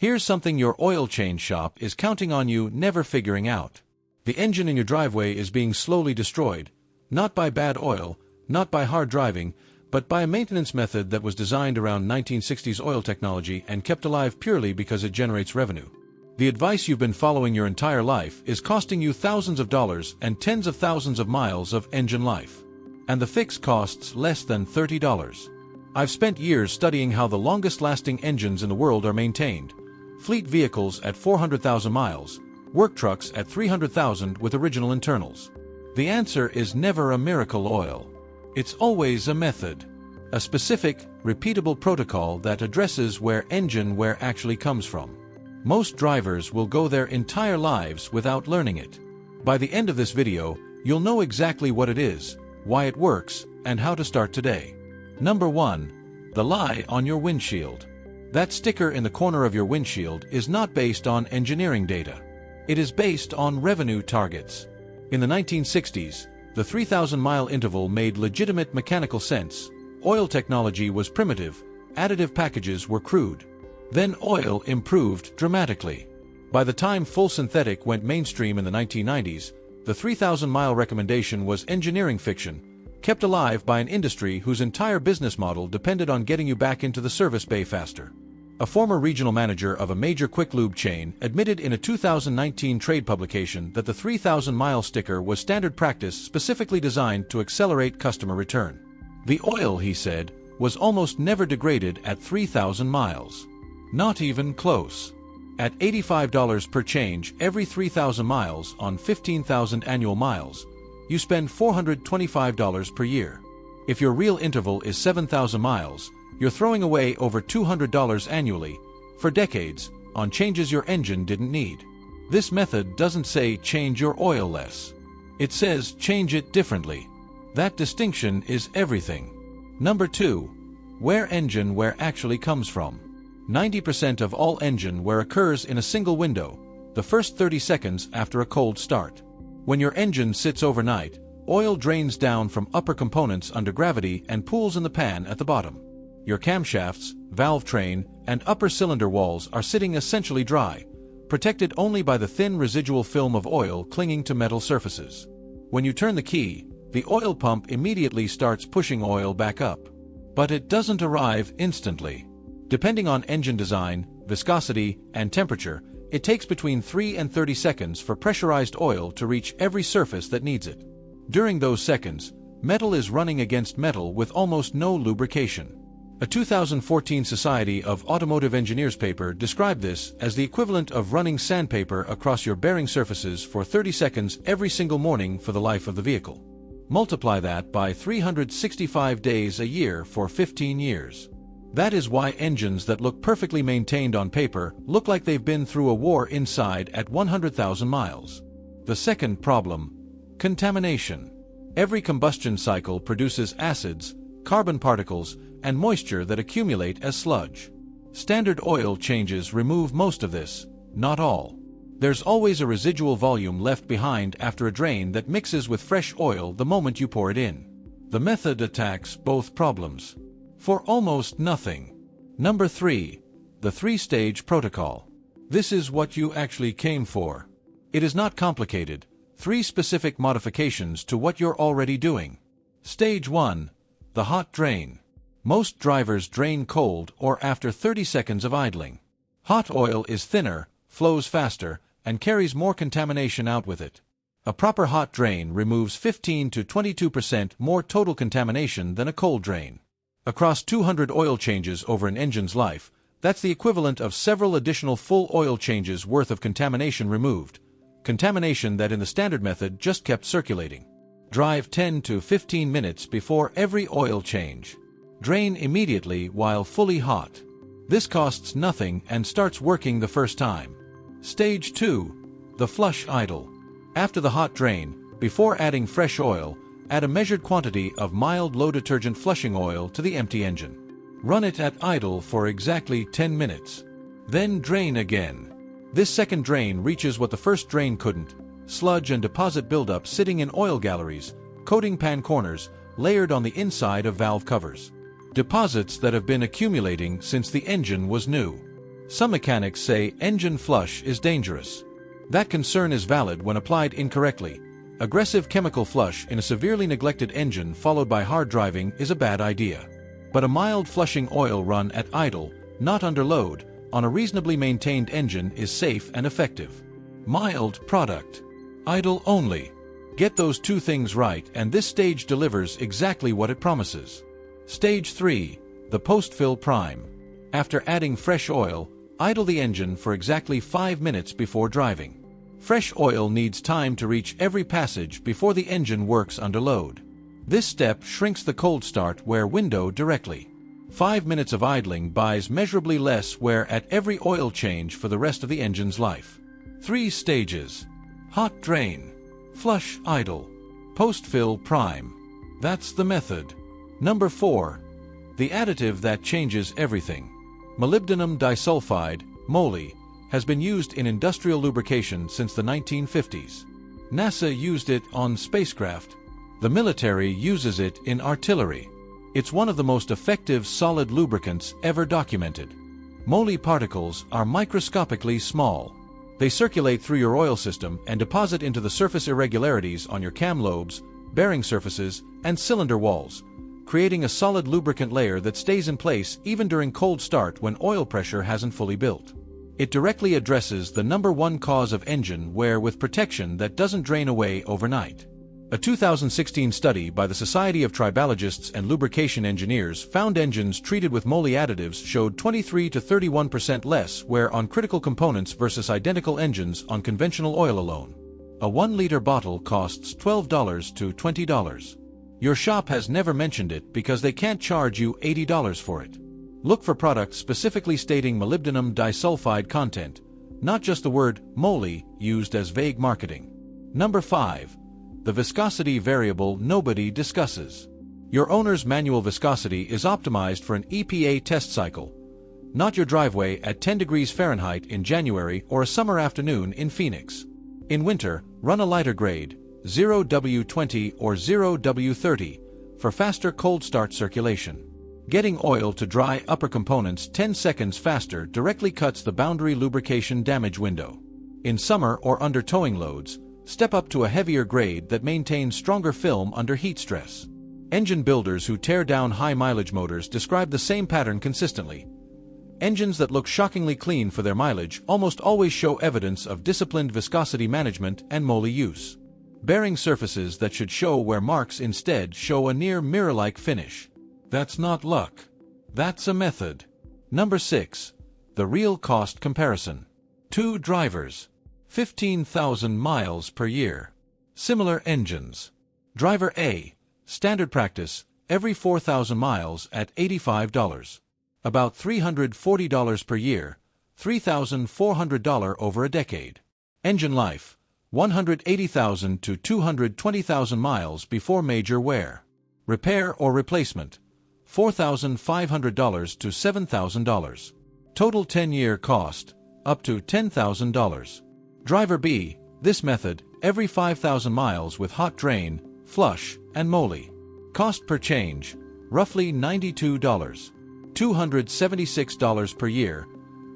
Here's something your oil change shop is counting on you never figuring out. The engine in your driveway is being slowly destroyed, not by bad oil, not by hard driving, but by a maintenance method that was designed around 1960s oil technology and kept alive purely because it generates revenue. The advice you've been following your entire life is costing you thousands of dollars and tens of thousands of miles of engine life. And the fix costs less than $30. I've spent years studying how the longest-lasting engines in the world are maintained. Fleet vehicles at 400,000 miles, work trucks at 300,000 with original internals. The answer is never a miracle oil. It's always a method. A specific, repeatable protocol that addresses where engine wear actually comes from. Most drivers will go their entire lives without learning it. By the end of this video, you'll know exactly what it is, why it works, and how to start today. Number 1. The lie on your windshield. That sticker in the corner of your windshield is not based on engineering data. It is based on revenue targets. In the 1960s, the 3,000-mile interval made legitimate mechanical sense. Oil technology was primitive, additive packages were crude. Then oil improved dramatically. By the time full synthetic went mainstream in the 1990s, the 3,000-mile recommendation was engineering fiction, kept alive by an industry whose entire business model depended on getting you back into the service bay faster. A former regional manager of a major quick lube chain admitted in a 2019 trade publication that the 3,000-mile sticker was standard practice specifically designed to accelerate customer return. The oil, he said, was almost never degraded at 3,000 miles. Not even close. At $85 per change every 3,000 miles on 15,000 annual miles, you spend $425 per year. If your real interval is 7,000 miles, you're throwing away over $200 annually, for decades, on changes your engine didn't need. This method doesn't say change your oil less. It says change it differently. That distinction is everything. Number 2. Where engine wear actually comes from. 90% of all engine wear occurs in a single window, the first 30 seconds after a cold start. When your engine sits overnight, oil drains down from upper components under gravity and pools in the pan at the bottom. Your camshafts, valve train, and upper cylinder walls are sitting essentially dry, protected only by the thin residual film of oil clinging to metal surfaces. When you turn the key, the oil pump immediately starts pushing oil back up. But it doesn't arrive instantly. Depending on engine design, viscosity, and temperature, it takes between 3 and 30 seconds for pressurized oil to reach every surface that needs it. During those seconds, metal is running against metal with almost no lubrication. A 2014 Society of Automotive Engineers paper described this as the equivalent of running sandpaper across your bearing surfaces for 30 seconds every single morning for the life of the vehicle. Multiply that by 365 days a year for 15 years. That is why engines that look perfectly maintained on paper look like they've been through a war inside at 100,000 miles. The second problem: contamination. Every combustion cycle produces acids, carbon particles, and moisture that accumulate as sludge. Standard oil changes remove most of this, not all. There's always a residual volume left behind after a drain that mixes with fresh oil the moment you pour it in. The method attacks both problems for almost nothing. Number 3. The 3-stage protocol. This is what you actually came for. It is not complicated. 3 specific modifications to what you're already doing. Stage 1. The hot drain. Most drivers drain cold or after 30 seconds of idling. Hot oil is thinner, flows faster, and carries more contamination out with it. A proper hot drain removes 15 to 22% more total contamination than a cold drain. Across 200 oil changes over an engine's life, that's the equivalent of several additional full oil changes worth of contamination removed. Contamination that in the standard method just kept circulating. Drive 10 to 15 minutes before every oil change. Drain immediately while fully hot. This costs nothing and starts working the first time. Stage 2. The flush idle. After the hot drain, before adding fresh oil, add a measured quantity of mild low detergent flushing oil to the empty engine. Run it at idle for exactly 10 minutes. Then drain again. This second drain reaches what the first drain couldn't: sludge and deposit buildup sitting in oil galleries, coating pan corners, layered on the inside of valve covers. Deposits that have been accumulating since the engine was new. Some mechanics say engine flush is dangerous. That concern is valid when applied incorrectly. Aggressive chemical flush in a severely neglected engine followed by hard driving is a bad idea. But a mild flushing oil run at idle, not under load, on a reasonably maintained engine is safe and effective. Mild product. Idle only. Get those two things right and this stage delivers exactly what it promises. Stage 3. The post-fill prime. After adding fresh oil, idle the engine for exactly 5 minutes before driving. Fresh oil needs time to reach every passage before the engine works under load. This step shrinks the cold start wear window directly. 5 minutes of idling buys measurably less wear at every oil change for the rest of the engine's life. 3 stages. Hot drain. Flush idle. Post-fill prime. That's the method. Number 4. The additive that changes everything. Molybdenum disulfide, moly, has been used in industrial lubrication since the 1950s. NASA used it on spacecraft. The military uses it in artillery. It's one of the most effective solid lubricants ever documented. Moly particles are microscopically small. They circulate through your oil system and deposit into the surface irregularities on your cam lobes, bearing surfaces, and cylinder walls, creating a solid lubricant layer that stays in place even during cold start when oil pressure hasn't fully built. It directly addresses the number one cause of engine wear with protection that doesn't drain away overnight. A 2016 study by the Society of Tribalogists and Lubrication Engineers found engines treated with moly additives showed 23 to 31% less wear on critical components versus identical engines on conventional oil alone. A 1-liter bottle costs $12 to $20. Your shop has never mentioned it because they can't charge you $80 for it. Look for products specifically stating molybdenum disulfide content, not just the word moly used as vague marketing. Number 5. The viscosity variable nobody discusses. Your owner's manual viscosity is optimized for an EPA test cycle, not your driveway at 10 degrees Fahrenheit in January or a summer afternoon in Phoenix. In winter, run a lighter grade, 0W20 or 0W30, for faster cold start circulation. Getting oil to dry upper components 10 seconds faster directly cuts the boundary lubrication damage window. In summer or under towing loads, step up to a heavier grade that maintains stronger film under heat stress. Engine builders who tear down high-mileage motors describe the same pattern consistently. Engines that look shockingly clean for their mileage almost always show evidence of disciplined viscosity management and moly use. Bearing surfaces that should show wear marks instead show a near mirror-like finish. That's not luck. That's a method. Number 6. The real cost comparison. 2 drivers. 15,000 miles per year. Similar engines. Driver A. Standard practice, every 4,000 miles at $85. About $340 per year, $3,400 over a decade. Engine life, 180,000 to 220,000 miles before major wear. Repair or replacement, $4,500 to $7,000. Total 10-year cost, up to $10,000. Driver B, this method, every 5,000 miles with hot drain, flush, and moly. Cost per change, roughly $92. $276 per year,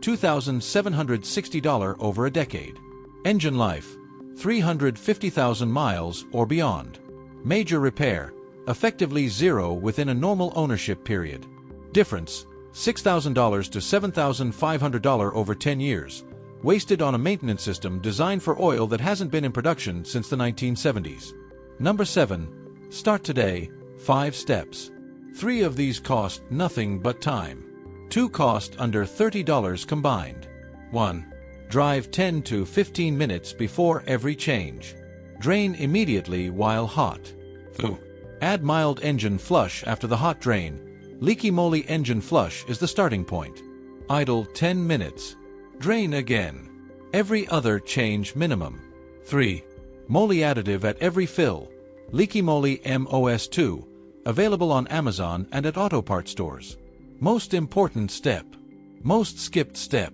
$2,760 over a decade. Engine life, 350,000 miles or beyond. Major repair, effectively zero within a normal ownership period. Difference, $6,000 to $7,500 over 10 years, wasted on a maintenance system designed for oil that hasn't been in production since the 1970s. Number 7. Start today, 5 steps. 3 of these cost nothing but time. 2 cost under $30 combined. 1. Drive 10 to 15 minutes before every change. Drain immediately while hot. 2. Add mild engine flush after the hot drain. Leaky moly engine flush is the starting point. Idle 10 minutes. Drain again. Every other change minimum. 3. Moly additive at every fill. Leaky moly MOS2. Available on Amazon and at auto part stores. Most important step. Most skipped step.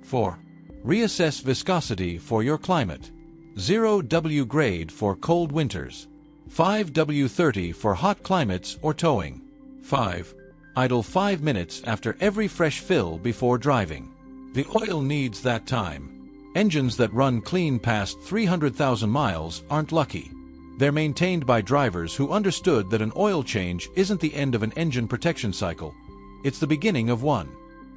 4. Reassess viscosity for your climate. 0W grade for cold winters. 5W30 for hot climates or towing. 5. Idle 5 minutes after every fresh fill before driving. The oil needs that time. Engines that run clean past 300,000 miles aren't lucky. They're maintained by drivers who understood that an oil change isn't the end of an engine protection cycle. It's the beginning of one.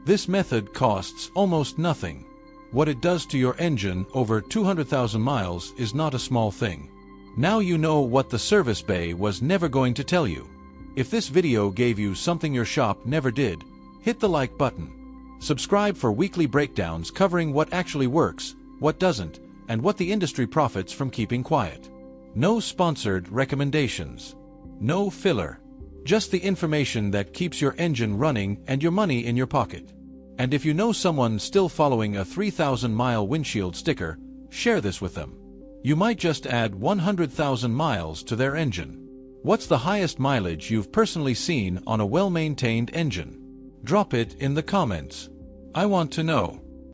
This method costs almost nothing. What it does to your engine over 200,000 miles is not a small thing. Now you know what the service bay was never going to tell you. If this video gave you something your shop never did, hit the like button. Subscribe for weekly breakdowns covering what actually works, what doesn't, and what the industry profits from keeping quiet. No sponsored recommendations. No filler. Just the information that keeps your engine running and your money in your pocket. And if you know someone still following a 3,000-mile windshield sticker, share this with them. You might just add 100,000 miles to their engine. What's the highest mileage you've personally seen on a well-maintained engine? Drop it in the comments. I want to know.